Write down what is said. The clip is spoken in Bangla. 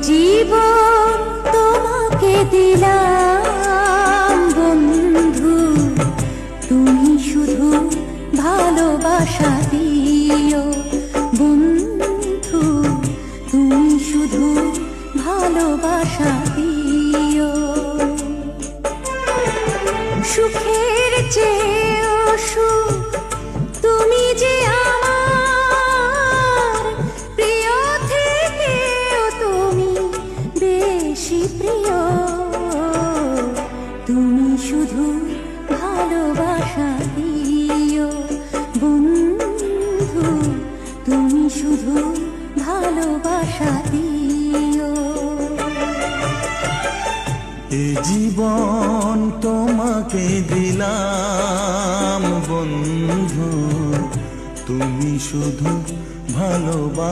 জীবন তোমাকে দিলাম বন্ধু, তুমি শুধু ভালোবাসা দিও বন্ধু, তুমি শুধু ভালোবাসা দিও। সুখের চেয়েও সুখ তুমি যে আমার প্রিয়, থেকেও তুমি বেশি প্রিয়। তুমি শুধু ভালোবাসা দিও বন্ধু, তুমি শুধু ভালোবাসা দিও। এ জীবন তোমাকে দিলাম বন্ধু, তুমি শুধু ভালোবাসা